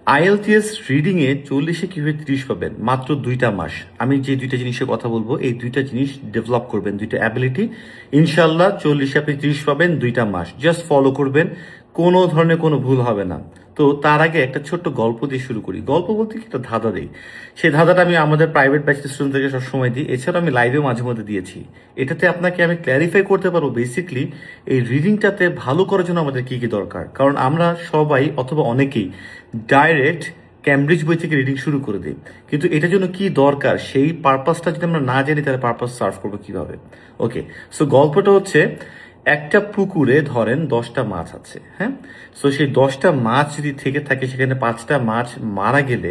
IELTS রিডিংয়ে 40-এ কীভাবে 30 পাবেন মাত্র 2টা মাস। আমি যে দুইটা জিনিসের কথা বলবো এই দুইটা জিনিস ডেভেলপ করবেন, দুইটা অ্যাবিলিটি। ইনশাল্লাহ 40-এ আপনি 30 পাবেন 2টা মাস। জাস্ট ফলো করবেন, কোনো ধরনের কোনো ভুল হবে না। তো তার আগে একটা ছোট্ট গল্প দিয়ে শুরু করি। গল্প বলতে কি, একটা ধাঁধা দিই। সেই ধাঁধাটা আমি আমাদের প্রাইভেট ব্যাচের স্টুডেন্টদেরকে সবসময় দিই, এছাড়া আমি লাইভেও মাঝে মধ্যে দিয়েছি। এটাতে আপনাকে আমি ক্ল্যারিফাই করতে পারবো বেসিকলি এই রিডিংটাতে ভালো করার জন্য আমাদের কি কি দরকার। কারণ আমরা সবাই অথবা অনেকেই ডাইরেক্ট ক্যামব্রিজ বই থেকে রিডিং শুরু করে দিই, কিন্তু এটার জন্য কি দরকার সেই পারপাসটা যদি আমরা না জানি তাহলে পারপাস সার্ভ করবো কিভাবে। ওকে, সো গল্পটা হচ্ছে, একটা পুকুরে ধরেন 10টা মাছ আছে, হ্যাঁ। সো সেই 10টা মাছ যদি থেকে থাকে, সেখানে 5টা মাছ মারা গেলে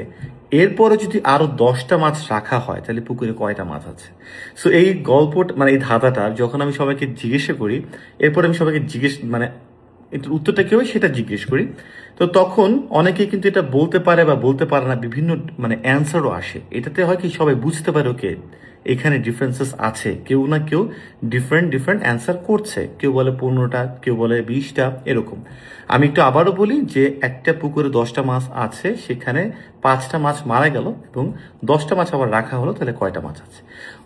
এরপরে যদি আরো 10টা মাছ রাখা হয় তাহলে পুকুরে কয়টা মাছ আছে। সো এই গল্পটা মানে এই ধাঁধাটা যখন আমি সবাইকে জিজ্ঞাসা করি, এরপরে আমি সবাইকে মানে এটার উত্তরটা কি হবে সেটা জিজ্ঞেস করি, তো তখন অনেকেই কিন্তু এটা বলতে পারে বা বলতে পারে না, বিভিন্ন মানে অ্যান্সারও আসে। এটাতে হয় কি, সবাই বুঝতে পারে ওকে এখানে ডিফারেন্সেস আছে, কেউ না কেউ ডিফারেন্ট ডিফারেন্ট অ্যান্সার করছে, কেউ বলে 15টা, কেউ বলে 20টা, এরকম। আমি একটু আবারও বলি যে একটা পুকুরে 10টা মাছ আছে, সেখানে 5টা মাছ মারা গেল এবং 10টা মাছ আবার রাখা হলো, তাহলে কয়টা মাছ আছে।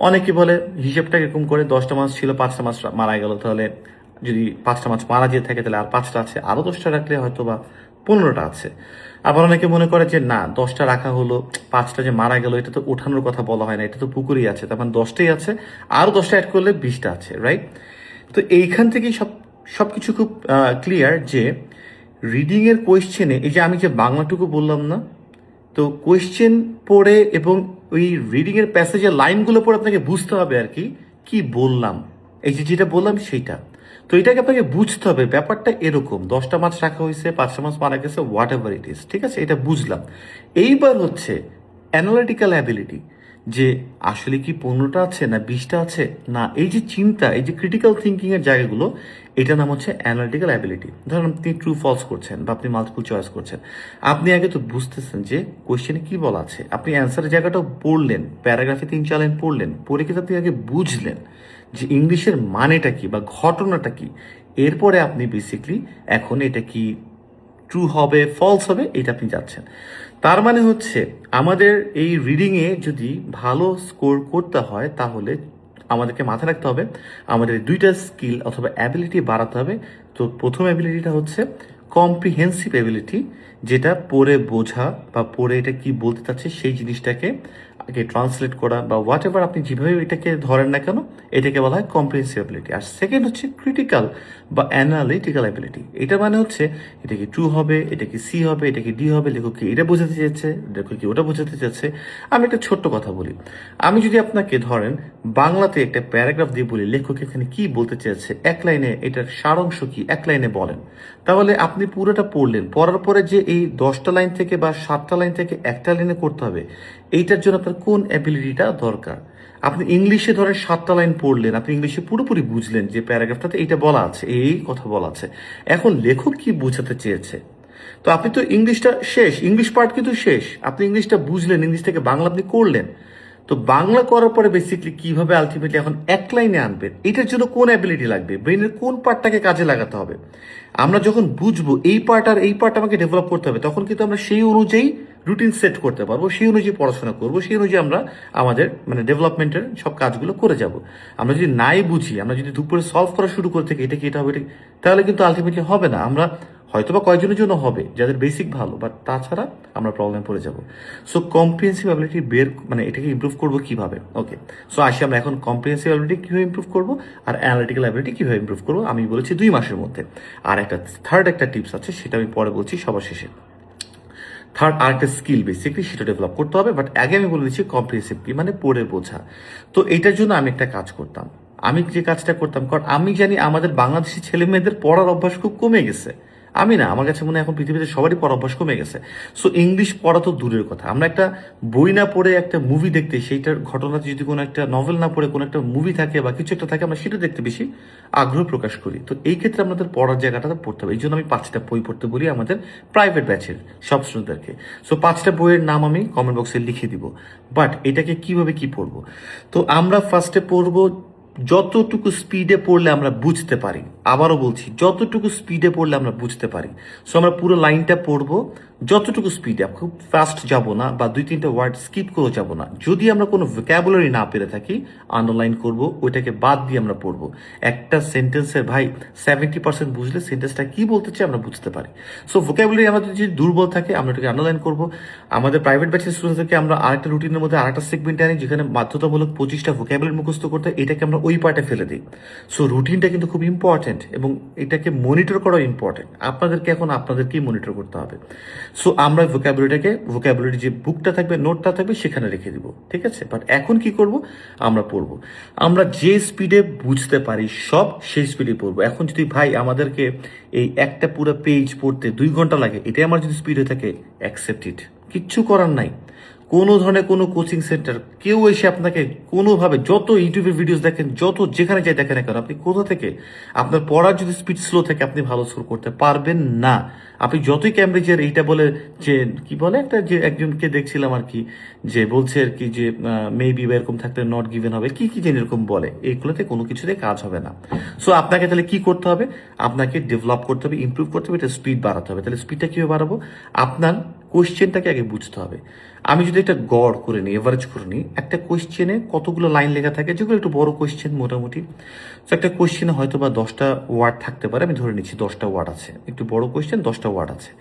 অনেকে বলে হিসেবটা এরকম করে, 10টা মাছ ছিল, 5টা মাছ মারা গেল, তাহলে যদি 5টা মাছ মারা যেয়ে থাকে তাহলে আর 5টা আছে, আরো 10টা রাখলে হয়তো বা 15টা আছে। আবার অনেকে মনে করে যে না, 10টা রাখা হলো, 5টা যে মারা গেল এটা তো ওঠানোর কথা বলা হয় না, এটা তো পুকুরেই আছে, তার মানে 10টাই আছে, আরো 10টা অ্যাড করলে 20টা আছে, রাইট। তো এইখান থেকেই সবকিছু খুব ক্লিয়ার যে রিডিং এর কোয়েশ্চেনে, এই যে আমি যে বাংলাটুকু বললাম না, তো কোয়েশ্চেন পড়ে এবং ওই রিডিং এর প্যাসেজের লাইনগুলো পড়ে আপনাকে বুঝতে হবে আর কি কি বললাম, এই যে যেটা বললাম সেইটা। তো এটাকে আপনাকে বুঝতে হবে, ব্যাপারটা এরকম, 10টা মাছ রাখা হয়েছে, 5টা মাছ মারা গেছে, হোয়াট এভার ইট ইজ, ঠিক আছে, এটা বুঝলাম। এইবার হচ্ছে অ্যানালিটিক্যাল অ্যাবিলিটি, যে আসলে কি 15টা আছে না 20টা আছে, না এই যে চিন্তা, এই যে ক্রিটিক্যাল থিঙ্কিং এর জায়গাগুলো, এটার নাম হচ্ছে অ্যানালিটিক্যাল অ্যাবিলিটি। ধরুন আপনি ট্রু ফলস করছেন বা আপনি মাল্টিপল চয়েস করছেন, আপনি আগে তো বুঝতেছেন যে কোয়েশ্চেনে কি বলা আছে, আপনি অ্যান্সারের জায়গাটাও পড়লেন, প্যারাগ্রাফে 3-4 লাইন পড়লেন, পড়ে কিন্তু আপনি আগে বুঝলেন যে ইংলিশের মানেটা কি বা ঘটনাটা কি। এরপরে আপনি বেসিকলি এখন এটা কি ট্রু হবে ফলস হবে এটা আপনি যাচ্ছেন। তার মানে হচ্ছে আমাদের এই রিডিংয়ে যদি ভালো স্কোর করতে হয় তাহলে আমাদেরকে মাথায় রাখতে হবে আমাদের দুইটা স্কিল অথবা অ্যাবিলিটি বাড়াতে হবে। তো প্রথম অ্যাবিলিটিটা হচ্ছে কম্প্রিহেন্সিভ অ্যাবিলিটি, যেটা পড়ে বোঝা বা পড়ে এটা কি বলতে চাচ্ছে সেই জিনিসটাকে আগে ট্রান্সলেট করা বা হোয়াট এভার আপনি যেভাবে এটাকে ধরেন না কেন, এটাকে বলা হয় কম্প্রিহেন্সিভ অ্যাবিলিটি। আর সেকেন্ড হচ্ছে ক্রিটিক্যাল বা অ্যানালিটিক্যাল অ্যাবিলিটি। এটা মানে হচ্ছে এটা কি ট্রু হবে, এটা কি সি হবে, এটা কি ডি হবে, লেখক কি এটা বোঝাতে চেয়েছে, লেখক কি ওটা বোঝাতে চাচ্ছে। আমি একটা ছোট্ট কথা বলি, আমি যদি আপনাকে ধরেন বাংলাতে একটা প্যারাগ্রাফ দিয়ে বলি লেখক এখানে কি বলতে চেয়েছে, এক লাইনে এটার সারাংশ কি এক লাইনে বলেন, তাহলে আপনি পুরোটা পড়লেন, পড়ার পরে যে এই 10টা লাইন থেকে বা 7টা লাইন থেকে একটা লাইনে করতে হবে, এইটার জন্য আপনার কোন অ্যাবিলিটিটা দরকার। আপনি ইংলিশে ধরেন 7টা লাইন পড়লেন, আপনি ইংলিশে পুরোপুরি বুঝলেন যে প্যারাগ্রাফটাতে এইটা বলা আছে, এই কথা বলা আছে, এখন লেখক কি বোঝাতে চেয়েছে। তো আপনি তো ইংলিশটা শেষ, ইংলিশ পার্ট কিন্তু শেষ, আপনি ইংলিশটা বুঝলেন, ইংলিশ থেকে বাংলা আপনি করলেন। তো বাংলা করার পরে বেসিকলি কিভাবে আলটিমেটলি এখন এক লাইনে আনবেন, এটার জন্য কোন অ্যাবিলিটি লাগবে, ব্রেনের কোন পার্টটাকে কাজে লাগাতে হবে। আমরা যখন বুঝবো এই পার্ট আর এই পার্ট আমাকে ডেভেলপ করতে হবে, তখন কিন্তু আমরা সেই অনুযায়ী রুটিন সেট করতে পারবো, সেই অনুযায়ী পড়াশোনা করবো, সেই অনুযায়ী আমরা আমাদের মানে ডেভেলপমেন্টের সব কাজগুলো করে যাব। আমরা যদি নাই বুঝি, আমরা যদি দুপুরে সলভ করা শুরু করে থাকি এটা কি এটা হবে এটা, তাহলে কিন্তু আলটিমেটলি হবে না। আমরা হয়তোবা কয়েকজনের জন্য হবে যাদের বেসিক ভালো, বাট তাছাড়া আমরা প্রবলেম পড়ে যাব। সো কম্প্রিহেন্সিভ অ্যাবিলিটি মানে এটাকে ইমপ্রুভ করবো কিভাবে। ওকে, সো আসি আমরা এখন কম্প্রিহেন্সিভ অ্যাবিলিটি কিভাবে ইমপ্রুভ করবো আর অ্যানালিটিক্যাল অ্যাবিলিটি কিভাবে ইমপ্রুভ করবো। আমি বলেছি 2 মাসের মধ্যে। আর একটা থার্ড একটা টিপস আছে, সেটা আমি পরে বলছি সবার শেষে। থার্ড আরেকটা স্কিল বেসিকলি সেটা ডেভেলপ করতে হবে, বাট আগে আমি বলে দিচ্ছি কম্প্রিহেন্সিভ কি মানে পড়ে বোঝা। তো এটার জন্য আমি একটা কাজ করতাম, আমি যে কাজটা করতাম, কারণ আমি জানি আমাদের বাংলাদেশি ছেলে মেয়েদের পড়ার অভ্যাস খুব কমে গেছে। আমি না, আমার কাছে মনে হয় এখন পৃথিবীতে সবারই পড়ার অভ্যাস কমে গেছে। সো ইংলিশ পড়া তো দূরের কথা, আমরা একটা বই না পড়ে একটা মুভি দেখতে, সেইটার ঘটনাতে যদি কোনো একটা নভেল না পড়ে কোনো একটা মুভি থাকে বা কিছু একটা থাকে, আমরা সেটা দেখতে বেশি আগ্রহ প্রকাশ করি। তো এই ক্ষেত্রে আমাদের পড়ার জায়গাটা পড়তে হবে, এই জন্য আমি 5টা বই পড়তে বলি আমাদের প্রাইভেট ব্যাচের সব স্টুডেন্টদেরকে। সো 5টা বইয়ের নাম আমি কমেন্ট বক্সে লিখে দিব। বাট এটাকে কিভাবে কি পড়বো, তো আমরা ফার্স্টে পড়বো যতটুকু স্পিডে পড়লে আমরা বুঝতে পারি। আবারও বলছি, যতটুকু স্পিডে পড়লে আমরা বুঝতে পারি। সো আমরা পুরো লাইনটা পড়বো, যতটুকু স্পিডে খুব ফাস্ট যাব না বা 2-3টা ওয়ার্ড স্কিপ করে যাব না। যদি আমরা কোনো ভোকাবুলারি না পেরে থাকি আন্ডারলাইন করব, ওইটাকে বাদ দিয়ে আমরা পড়বো। একটা সেন্টেন্সের ভাই 70% বুঝলে সেন্টেন্সটা কি বলতে চাই আমরা বুঝতে পারি। সো ভোকাবুলারি আমাদের যদি দুর্বল থাকে আমরা এটাকে আন্ডারলাইন করব। আমাদের প্রাইভেট ব্যাচের স্টুডেন্টদেরকে আমরা আরেকটা রুটিনের মধ্যে আরেকটা সেগমেন্টে আনি যেখানে বাধ্যতামূলক 25টা ভোকাবুলারি মুখস্থ করতে, এটাকে আমরা ওই পার্টে ফেলে দিই। সো রুটিনটা কিন্তু খুব ইম্পর্টেন্ট এবং এটাকে মনিটর করাও ইম্পর্টেন্ট। আপনাদেরকে এখন আপনাদেরকেই মনিটর করতে হবে। সো আমরা ভোকাবুলারি যে বুকটা থাকবে, নোটটা থাকবে, সেখানে রেখে দিব, ঠিক আছে। বাট এখন কি করব, আমরা পড়বো। আমরা যে স্পিডে বুঝতে পারি সব সেই স্পিডে পড়বো। এখন যদি ভাই আমাদেরকে এই একটা পুরো পেজ পড়তে 2 ঘন্টা লাগে, এটাই আমার যদি স্পিড হয়ে থাকে, অ্যাকসেপ্ট ইট, কিচ্ছু করার নাই। কোনো ধরনের কোনো কোচিং সেন্টার কেউ এসে আপনাকে কোনোভাবে, যত ইউটিউবে ভিডিওস দেখেন, যত যেখানে যাই দেখেন না কেন, আপনি কোথা থেকে আপনার পড়ার যদি স্পিড স্লো থাকে আপনি ভালো স্কোর করতে পারবেন না। আপনি যতই ক্যামব্রিজের এইটা বলে যে কি বলে, একটা যে একজনকে দেখছিলাম আর কি, যে বলছে আর কি যে মেবি এরকম থাকলে নট গিভেন হবে, কি কি যেন এরকম বলে, এইগুলোতে কোনো কিছুতে কাজ হবে না। সো আপনাকে তাহলে কি করতে হবে, আপনাকে ডেভেলপ করতে হবে, ইমপ্রুভ করতে হবে, এটা স্পিড বাড়াতে হবে। তাহলে স্পিডটা কিভাবে বাড়াবো, আপনার কোয়েশ্চেনটাকে আগে বুঝতে হবে। আমি যদি একটা গড় করে নিই, এভারেজ করে নিই, একটা কোয়েশ্চেনে কতগুলো লাইন লেখা থাকে, যেগুলো একটু বড় কোয়েশ্চেন মোটামুটি। তো একটা কোয়েশ্চেনে হয়তো বা 10টা ওয়ার্ড থাকতে পারে, আমি ধরে নিচ্ছি 10টা ওয়ার্ড আছে, একটু বড় কোয়েশ্চেন 10টা ওয়ার্ড আছে।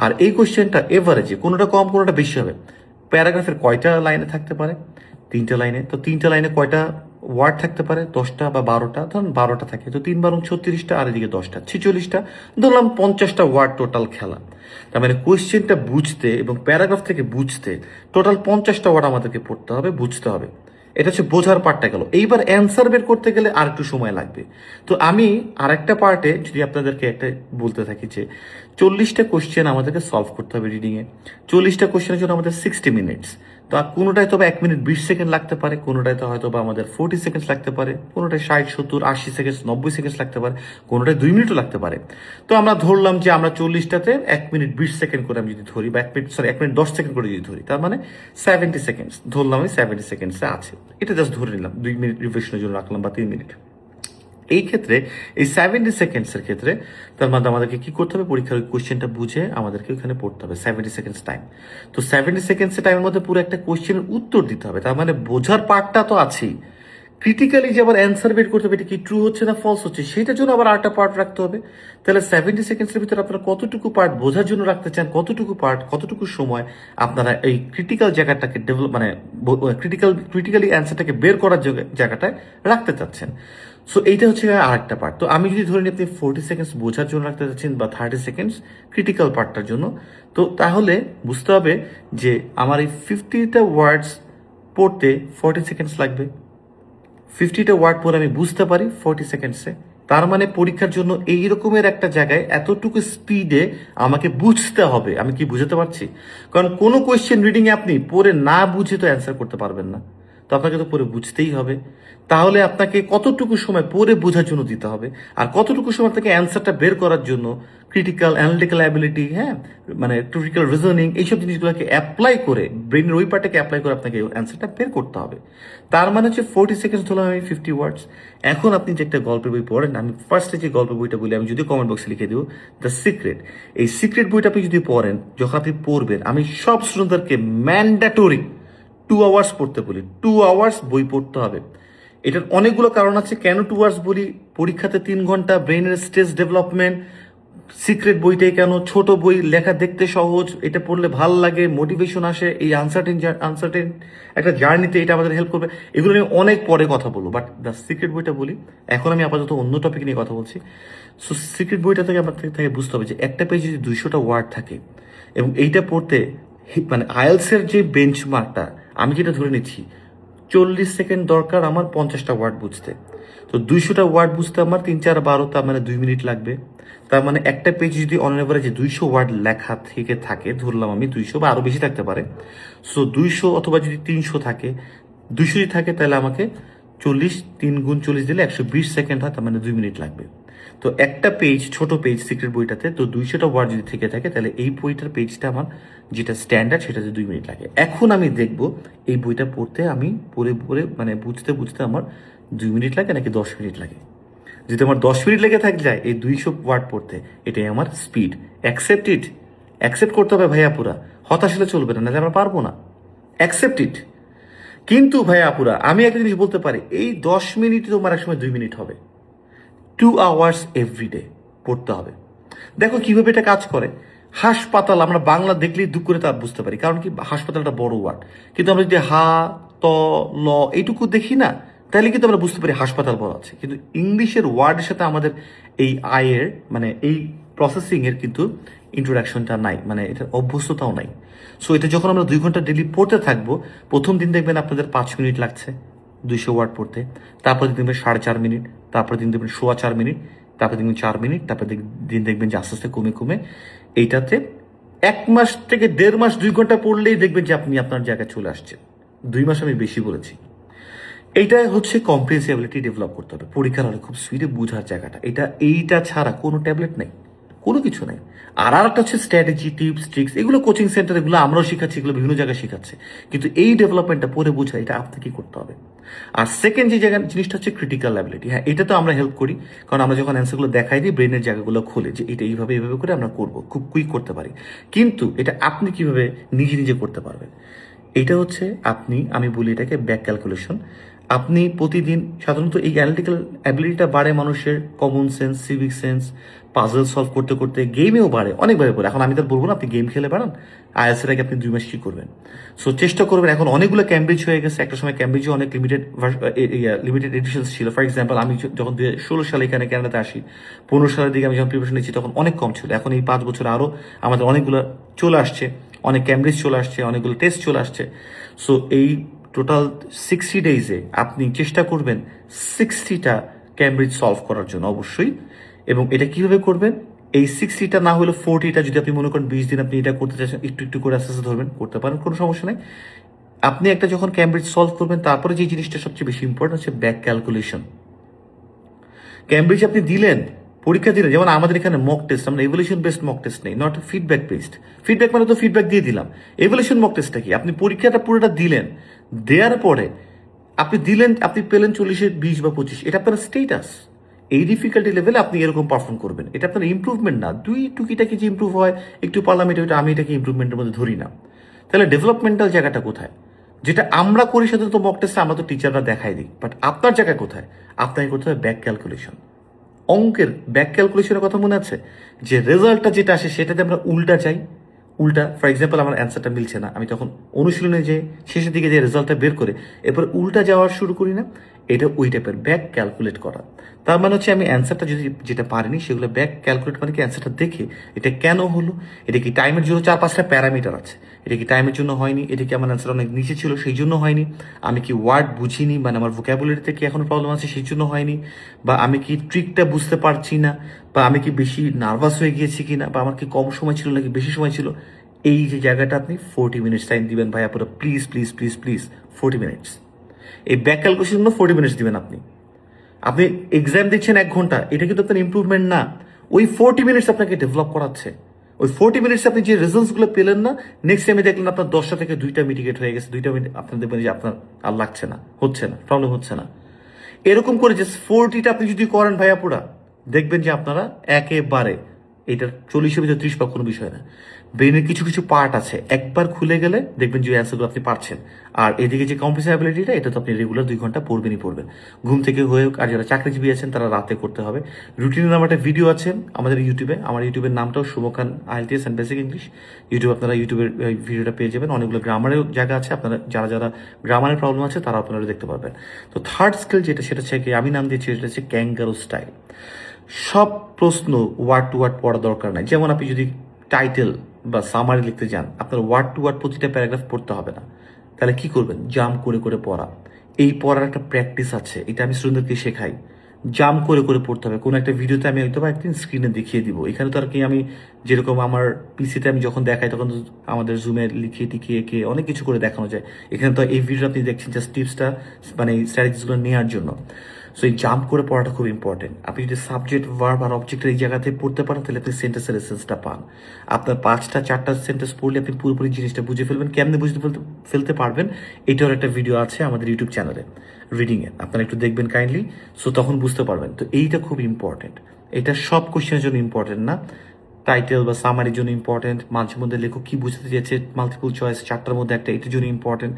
আর এই কোয়েশ্চেনটা এভারেজে কোনোটা কম কোনোটা বেশি হবে। প্যারাগ্রাফের কয়টা লাইনে থাকতে পারে, 3টা লাইনে। তো 3টা লাইনে কয়টা ওয়ার্ড থাকতে পারে, 10টা বা 12টা, ধরুন 12টা থাকে, তো 3 12 36টা, আর এদিকে 10টা 46টা, ধরলাম 50টা ওয়ার্ড টোটাল খেলা। তার মানে কোয়েশ্চেনটা বুঝতে এবং প্যারাগ্রাফ থেকে বুঝতে টোটাল 50টা ওয়ার্ড আমাদেরকে পড়তে হবে, বুঝতে হবে। এটা হচ্ছে বোঝার পার্টটা গেল। এইবার অ্যান্সার বের করতে গেলে আর একটু সময় লাগবে। তো আমি আরেকটা পার্টে যদি আপনাদেরকে একটা বলতে থাকি যে 40টা কোয়েশ্চেন আমাদেরকে সলভ করতে হবে রিডিংয়ে। 40টা কোয়েশ্চেনের জন্য আমাদের 60 মিনিটস। তো কোনোটায় তো 1 মিনিট 20 সেকেন্ড লাগতে পারে, কোনোটায় তো হয়তো বা আমাদের 40 সেকেন্ডস লাগতে পারে, কোনোটায় 60 70 80 সেকেন্ড 90 সেকেন্ড লাগতে পারে, কোনোটায় 2 মিনিটও লাগতে পারে। তো আমরা ধরলাম যে আমরা 40টাতে 1 মিনিট 20 সেকেন্ড করে আমি যদি ধরি, বা 1 মিনিট 10 সেকেন্ড করে যদি ধরি, তার মানে 70 সেকেন্ডস ধরলাম, আমি 70 সেকেন্ডসে আছে। এটা জাস্ট ধরে নিলাম, 2 মিনিট রিভিশনের জন্য রাখলাম বা 3 মিনিট। এই ক্ষেত্রে এই 70 সেকেন্ডসের ক্ষেত্রে তার মধ্যে আমাদেরকে কি করতে হবে, পরীক্ষার ওই কোয়েশ্চেনটা বুঝে আমাদেরকে ওখানে পড়তে হবে 70 সেকেন্ডস টাইম। তো 70 সেকেন্ডসের টাইমের মধ্যে পুরো একটা কোয়েশ্চেনের উত্তর দিতে হবে। তার মানে বোঝার পার্টটা তো আছেই, ক্রিটিক্যালি যে আবার অ্যান্সার বের করতে হবে, এটা কি ট্রু হচ্ছে না ফলস হচ্ছে, সেটার জন্য আবার আরেকটা পার্ট রাখতে হবে। তাহলে 70 সেকেন্ডসের ভিতরে আপনারা কতটুকু পার্ট বোঝার জন্য রাখতে চান, কতটুকু পার্ট, কতটুকু সময় আপনারা এই ক্রিটিক্যাল জায়গাটাকে ডেভেলপ, মানে ক্রিটিক্যালি অ্যান্সারটাকে বের করার জায়গাটায় রাখতে চাচ্ছেন। সো এইটা হচ্ছে আরেকটা পার্ট। তো আমি যদি ধরে নিই আপনি 40 সেকেন্ডস বোঝার জন্য রাখতে চাচ্ছেন বা 30 সেকেন্ডস ক্রিটিক্যাল পার্টটার জন্য, তো তাহলে বুঝতে হবে যে আমার এই 50টা ওয়ার্ডস পড়তে 40 সেকেন্ডস লাগবে। 50টা ওয়ার্ড পরে আমি বুঝতে পারি 40 সেকেন্ডসে। তার মানে পরীক্ষার জন্য এই রকমের একটা জায়গায় এতটুকু স্পিডে আমাকে বুঝতে হবে। আমি কি বুঝতে পারছি? কারণ কোনো কোয়েশ্চেন রিডিংয়ে আপনি পড়ে না বুঝে তো অ্যান্সার করতে পারবেন না। তো আপনাকে তো পড়ে বুঝতেই হবে। তাহলে আপনাকে কতটুকু সময় পড়ে বোঝার জন্য দিতে হবে, আর কতটুকু সময় আপনাকে অ্যান্সারটা বের করার জন্য ক্রিটিক্যাল অ্যানালিটিক্যাল অ্যাবিলিটি, হ্যাঁ, মানে ক্রিটিক্যাল রিজনিং, এইসব জিনিসগুলোকে অ্যাপ্লাই করে, ব্রেনের ওই পার্টটাকে অ্যাপ্লাই করে আপনাকে অ্যান্সারটা বের করতে হবে। তার মানে হচ্ছে 40 সেকেন্ডস ধরলাম আমি 50 ওয়ার্ডস। এখন আপনি যে একটা গল্পের বই পড়েন, আমি ফার্স্টে যে গল্পের বইটা বলি, আমি যদিও কমেন্ট বক্সে লিখে দেবো, দ্য সিক্রেট। এই সিক্রেট বইটা আপনি যদি পড়েন, যখন আপনি পড়বেন, আমি সব স্টুডেন্টদেরকে ম্যান্ডেটরি 2 আওয়ার্স পড়তে বলি। 2 আওয়ার্স বই পড়তে হবে। এটার অনেকগুলো কারণ আছে কেন 2 আওয়ার্স বলি। পরীক্ষাতে 3 ঘন্টা, ব্রেনের স্ট্রেস ডেভেলপমেন্ট। সিক্রেট বইটাই কেন, ছোট বই, লেখা দেখতে সহজ, এটা পড়লে ভাল লাগে, মোটিভেশন আসে, এই আনসার্টেন একটা জার্নিতে এটা আমাদের হেল্প করবে। এগুলো নিয়ে অনেক পরে কথা বলবো, বাট দ্য সিক্রেট বইটা বলি। এখন আমি আপাতত অন্য টপিক নিয়ে কথা বলছি। সো সিক্রেট বইটা থেকে আমার থেকে বুঝতে হবে যে একটা পেজে যদি 200টা ওয়ার্ড থাকে এবং এইটা পড়তে মানে আইএলসের যে বেঞ্চমার্কটা আমি যেটা ধরে নিচ্ছি, 40 সেকেন্ড দরকার আমার 50টা ওয়ার্ড বুঝতে। তো 200টা ওয়ার্ড বুঝতে আমার 3 4 12, তার মানে 2 মিনিট লাগবে। তার মানে একটা পেজ যদি অন এভারেজে 200 ওয়ার্ড লেখা থেকে থাকে, ধরলাম আমি 200 বা আরো বেশি থাকতে পারে। সো 200 অথবা যদি 300 থাকে, 200 যদি থাকে তাহলে আমাকে 40 3 গুণ 40 দিলে 120 সেকেন্ড হয়, তার মানে 2 মিনিট লাগবে। তো একটা পেজ, ছোট পেজ সিক্রেট বইটাতে, তো 200টা ওয়ার্ড যদি থেকে থাকে তাহলে এই বইটার পেজটা আমার যেটা স্ট্যান্ডার্ড সেটাতে 2 মিনিট লাগে। এখন আমি দেখব এই বইটা পড়তে আমি পড়ে পড়ে মানে বুঝতে বুঝতে আমার 2 মিনিট লাগে নাকি 10 মিনিট লাগে। যদি আমার 10 মিনিট লেগে থাকে যায় এই 200 ওয়ার্ড পড়তে, এটাই আমার স্পিড। Accept it. অ্যাকসেপ্ট করতে হবে ভাইয়া পুরা, হতাশ হলে চলবে না, নাহলে আমরা পারবো না। Accept it. কিন্তু ভাইয়া আপুরা, আমি একটা জিনিস বলতে পারি, এই 10 মিনিট তোমার এক সময় 2 মিনিট হবে। 2 hours এভরিডে পড়তে হবে। দেখো কিভাবে এটা কাজ করে। হাসপাতাল আমরা বাংলা দেখলেই দুঃখ করে তা বুঝতে পারি, কারণ কি হাসপাতালটা বড় ওয়ার্ড, কিন্তু আমরা যদি হা ত ল এইটুকু দেখি না, তাহলে কিন্তু আমরা বুঝতে পারি হাসপাতাল বড় আছে। কিন্তু ইংলিশের ওয়ার্ডের সাথে আমাদের এই আয়ের মানে এই প্রসেসিং এর কিন্তু ইন্ট্রোডাকশনটা নাই, মানে এটার অভ্যস্ততাও নাই। সো এটা যখন আমরা 2 ঘন্টা ডেলি পড়তে থাকবো, প্রথম দিন দেখবেন আপনাদের 5 মিনিট লাগছে 200 ওয়ার্ড পড়তে, তারপর দিন দেখবেন 4.5 মিনিট, তারপর দিন দেখবেন 4.25 মিনিট, তারপর দেখবেন 4 মিনিট, তারপর দিন দেখবেন যে আস্তে আস্তে কমে কমে এইটাতে 1 মাস থেকে 1.5 মাস 2 ঘন্টা পড়লেই দেখবেন যে আপনি আপনার জায়গায় চলে আসছেন। 2 মাস আমি বেশি বলেছি। এইটাই হচ্ছে কম্প্রিহেন্সিবিলিটি ডেভেলপ করতে হবে পরীক্ষার হলে, খুব সুইটে বোঝার জায়গাটা এইটা ছাড়া কোনো ট্যাবলেট নেই, কোনো কিছু নাই। আর একটা হচ্ছে স্ট্র্যাটেজি, টিপস, ট্রিক্স, এগুলো কোচিং সেন্টার, এগুলো আমরাও শিখাচ্ছি, এগুলো বিভিন্ন জায়গায় শেখাচ্ছে, কিন্তু এই ডেভেলপমেন্টটা পরে বোঝা এটা আপনাকে করতে হবে। আর সেকেন্ড যে জায়গা জিনিসটা হচ্ছে ক্রিটিক্যাল অ্যাবিলিটি। হ্যাঁ, এটা তো আমরা হেল্প করি, কারণ আমরা যখন অ্যান্সারগুলো দেখাই দিই, ব্রেনের জায়গাগুলো খোলে যে এটা এইভাবে এইভাবে করে আমরা করবো, খুব কুইক করতে পারি। কিন্তু এটা আপনি কিভাবে নিজে নিজে করতে পারবেন, এটা হচ্ছে আমি বলি এটাকে ব্যাক ক্যালকুলেশন। আপনি প্রতিদিন সাধারণত এই অ্যানালিটিক্যাল অ্যাবিলিটিটা বাড়ে মানুষের common sense, civic sense, puzzle solve করতে করতে, গেমেও বাড়ে, অনেকভাবে বাড়ে। এখন আমি তো বলবো না আপনি গেম খেলে বাড়ান, আইএলটিএস এর আগে আপনি 2 মাস কি করবেন। সো চেষ্টা করবেন। এখন অনেকগুলো ক্যামব্রিজ হয়ে গেছে, একটা সময় ক্যামব্রিজে অনেক লিমিটেড এডিশনস ছিল। ফর এক্সাম্পল, আমি যখন 2016 সালে এখানে কানাডাতে আসি, 15 সালের দিকে আমি যখন প্রিপারেশন নিচ্ছি তখন অনেক কম ছিল। এখন এই 5 বছর আরও আমাদের অনেকগুলো চলে আসছে, অনেক ক্যামব্রিজ চলে আসছে, অনেকগুলো টেস্ট চলে আসছে। সো এই টোটাল 60 ডেইজে আপনি চেষ্টা করবেন 60টা ক্যামব্রিজ সলভ করার জন্য অবশ্যই। এবং এটা কিভাবে করবেন, এই 60টা না হলে 40টা, যদি আপনি মনে করেন 20 দিন আপনি এটা করতে চাচ্ছেন, একটু একটু করে আস্তে আস্তে ধরবেন, করতে পারেন, কোনো সমস্যা নেই। আপনি একটা যখন ক্যামব্রিজ সলভ করবেন, তারপরে যে জিনিসটা সবচেয়ে বেশি ইম্পর্টেন্ট হচ্ছে ব্যাক ক্যালকুলেশন। ক্যামব্রিজ আপনি দিলেন, পরীক্ষা দিলেন, যেমন আমাদের এখানে মক টেস্ট, আমরা এভলিউশন বেসড মক টেস্ট নেই, নট ফিডব্যাক বেসড। ফিডব্যাক মানে তো ফিডব্যাক দিয়ে দিলাম। এভলিউশন মক টেস্টটা কি, আপনি পরীক্ষাটা পুরোটা দিলেন, দেওয়ার পরে আপনি দিলেন, আপনি পেলেন 40-এ 20 বা 25, এটা আপনার স্টেটাস। এই ডিফিকাল্টি লেভেলে আপনি এরকম পারফর্ম করবেন, এটা আপনার ইম্প্রুভমেন্ট না। টুকিটাকি যে ইম্প্রুভ হয় একটু পারলাম, এটা আমি এটাকে ইম্প্রুভমেন্টের মধ্যে ধরি না। তাহলে ডেভেলপমেন্টাল জায়গাটা কোথায়, যেটা আমরা করি সাধারণত মক টেস্টে, আমরা তো টিচাররা দেখাই দিই, বাট আপনার জায়গা কোথায়, আপনাকে করতে হবে ব্যাক ক্যালকুলেশন। অঙ্কের ব্যাক ক্যালকুলেশনের কথা মনে আছে, যে রেজাল্টটা যেটা আসে সেটাতে আমরা উল্টা চাই। উল্টা, ফর এক্সাম্পল, আমার অ্যান্সারটা মিলছে না, আমি তখন অনুশীলনে যে শেষের দিকে যে রেজাল্টটা বের করে এরপর উল্টা যাওয়ার শুরু করি না, এটা ওই টাইপের ব্যাক ক্যালকুলেট করা। তার মানে হচ্ছে আমি অ্যান্সারটা যদি যেটা পারিনি সেগুলো ব্যাক ক্যালকুলেট, মানে কি অ্যান্সারটা দেখে এটা কেন হলো, এটা কি টাইমের জন্য 4-5টা প্যারামিটার আছে, এটা কি টাইমের জন্য হয়নি, এটা কি আমার অ্যান্সার অনেক নিচে ছিল সেই জন্য হয়নি, আমি কি ওয়ার্ড বুঝিনি, মানে আমার ভোক্যাবুলারিতে কি এখনো প্রবলেম আছে সেই জন্য হয়নি, বা আমি কি ট্রিকটা বুঝতে পারছি না, বা আমি কি বেশি নার্ভাস হয়ে গিয়েছি কিনা, বা আমার কি কম সময় ছিল নাকি বেশি সময় ছিল। এই যে জায়গাটা আপনি 40 মিনিটস টাইম দিবেন ভাই আপনারা, please please please please 40 minutes. এই ব্যাক ক্যালকুলেশন জন্য 40 মিনিটস দিবেন আপনি। আপনি এক্সাম দিচ্ছেন 1 ঘন্টা, এটা কিন্তু আপনার ইম্প্রুভমেন্ট না, ওই 40 মিনিটস আপনাকে ডেভেলপ করাচ্ছে। ওই 40 মিনিটস আপনি যে রেজাল্টসগুলো পেলেন না, নেক্সট টাইমে দেখলেন আপনার 10টা থেকে 2টা মিটিগেট হয়ে গেছে, 2টা মিনিট আপনার দেখবেন যে আপনার আর লাগছে না, হচ্ছে না, প্রবলেম হচ্ছে না। এরকম করে যে 40টা আপনি যদি করেন ভাইয়া পুরা, দেখবেন যে আপনারা একেবারে এটার 40-এর ভিতরে 30 বা কোনো বিষয় না। ব্রেনের কিছু কিছু পার্ট আছে, একবার খুলে গেলে দেখবেন যে অ্যান্সারগুলো আপনি পারছেন। আর এদিকে যে কম্প্রেসিবিলিটিটা, এটা তো আপনি রেগুলার 2 ঘন্টা পড়বেনই পড়বেন, ঘুম থেকে হয়ে হোক। আর যারা চাকরিজীবী আছেন তারা রাতে করতে হবে। রুটিনের নাম একটা ভিডিও আছে আমাদের ইউটিউবে, আমার ইউটিউবের নামটাও Shubhkhan IELTS and basic English YouTube, আপনারা ইউটিউবের ভিডিওটা পেয়ে যাবেন। অনেকগুলো গ্রামারের জায়গা আছে, আপনারা যারা যারা গ্রামারের প্রবলেম আছে তারা আপনারা দেখতে পারবেন। তো থার্ড স্কিল যেটা, সেটা হচ্ছে কি, আমি নাম দিয়েছি সেটা হচ্ছে ক্যাঙ্গারু স্টাইল। সব প্রশ্ন ওয়ার্ড টু ওয়ার্ড পড়া দরকার নাই। যেমন আপনি যদি টাইটেল বা সামারি লিখতে যান, আপনার ওয়ার্ড টু ওয়ার্ড প্রতিটা প্যারাগ্রাফ পড়তে হবে না। তাহলে কি করবেন, জাম্প করে করে পড়া। এই পড়ার একটা প্র্যাকটিস আছে, এটা আমি স্টুডেন্টদেরকে শেখাই। জাম্প করে করে পড়তে হবে। কোনো একটা ভিডিওতে আমি হয়তো বা একদিন স্ক্রিনে দেখিয়ে দিব, এখানে তো আর কি আমি যেরকম আমার পিসিতে আমি যখন দেখাই তখন আমাদের জুমে লিখিয়ে টিকিয়ে এঁকে অনেক কিছু করে দেখানো যায়। এখানে তো এই ভিডিও আপনি দেখছেন জাস্ট টিপসটা, মানে এই স্ট্র্যাটেজিসগুলো নেওয়ার জন্য। সো এই জাম্প করে পড়াটা খুব ইম্পর্টেন্ট। আপনি যদি সাবজেক্ট, ভার্ব আর অবজেক্টের এই জায়গাতে পড়তে পারেন, তাহলে আপনি সেন্টেন্সের এসেন্সটা পান। আপনার 5টা-4টা সেন্টেন্স পড়লে আপনি পুরোপুরি জিনিসটা বুঝে ফেলবেন। কেমনে বুঝতে ফেলতে পারবেন, এটার একটা ভিডিও আছে আমাদের ইউটিউব চ্যানেলে রিডিংয়ে, আপনারা একটু দেখবেন কাইন্ডলি। সো তখন বুঝতে পারবেন। তো এইটা খুব ইম্পর্টেন্ট, এটা সব কোশ্চেনের জন্য ইম্পর্টেন্ট না, টাইটেল বা সামারির জন্য ইম্পর্টেন্ট, মাঝে মধ্যে লেখক কি বুঝতে চেয়েছে, মাল্টিপল চয়েস চারটার মধ্যে একটা এটার জন্য ইম্পর্টেন্ট,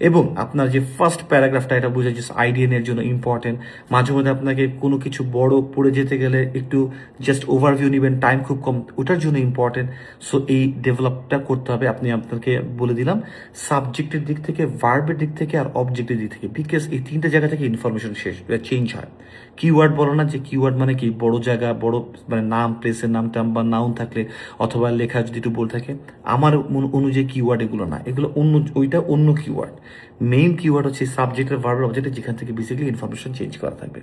এবং আপনার যে ফার্স্ট প্যারাগ্রাফটা এটা বোঝা যাচ্ছে আইডিএন জন্য ইম্পর্টেন্ট। মাঝে মধ্যে আপনাকে কোনো কিছু বড় পড়ে যেতে গেলে একটু জাস্ট ওভারভিউ নেবেন, টাইম খুব কম, ওটার জন্য ইম্পর্টেন্ট। সো এই ডেভেলপটা করতে হবে। আপনি আপনাকে বলে দিলাম সাবজেক্টের দিক থেকে, ভার্বের দিক থেকে, আর অবজেক্টের দিক থেকে, বিকজ এই তিনটা জায়গা থেকে ইনফরমেশন চেঞ্জ হয়। কিওয়ার্ড বলো না, যে কিওয়ার্ড মানে কি, বড় জায়গা, বড় মানে নাম, প্লেসের নাম টাম বা নাউন থাকলে, অথবা লেখা যদি একটু বলে থাকে, আমার অনুযায়ী কিওয়ার্ড এগুলো না, এগুলো অন্য, ওইটা অন্য কিওয়ার্ড। মেইন কিওয়ার্ড হচ্ছে সাবজেক্টের, ভার্বের, অবজেক্টের, যেখান থেকে বেসিক্যালি ইনফরমেশন চেঞ্জ করা থাকবে।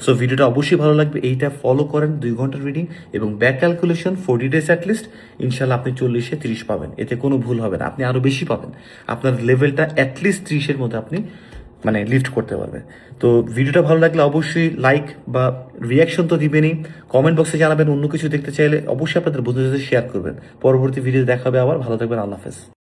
সো ভিডিওটা অবশ্যই ভালো লাগবে, এইটা ফলো করেন 2 ঘন্টার রিডিং এবং ব্যাক ক্যালকুলেশন 40 ডেজ অ্যাটলিস্ট। ইনশাল্লাহ আপনি 40-এ 30 পাবেন, এতে কোনো ভুল হবে না, আপনি আরো বেশি পাবেন। আপনার লেভেলটা অ্যাটলিস্ট 30-এর মধ্যে আপনি মানে লিফট করতে পারবেন। তো ভিডিওটা ভালো লাগলে অবশ্যই লাইক বা রিয়াকশন তো দিবেনই, কমেন্ট বক্সে জানাবেন। অন্য কিছু দেখতে চাইলে অবশ্যই আপনাদের বন্ধুদের সাথে শেয়ার করবেন। পরবর্তী ভিডিও দেখা হবে আবার। ভালো থাকবেন, আল্লাহ হাফেজ।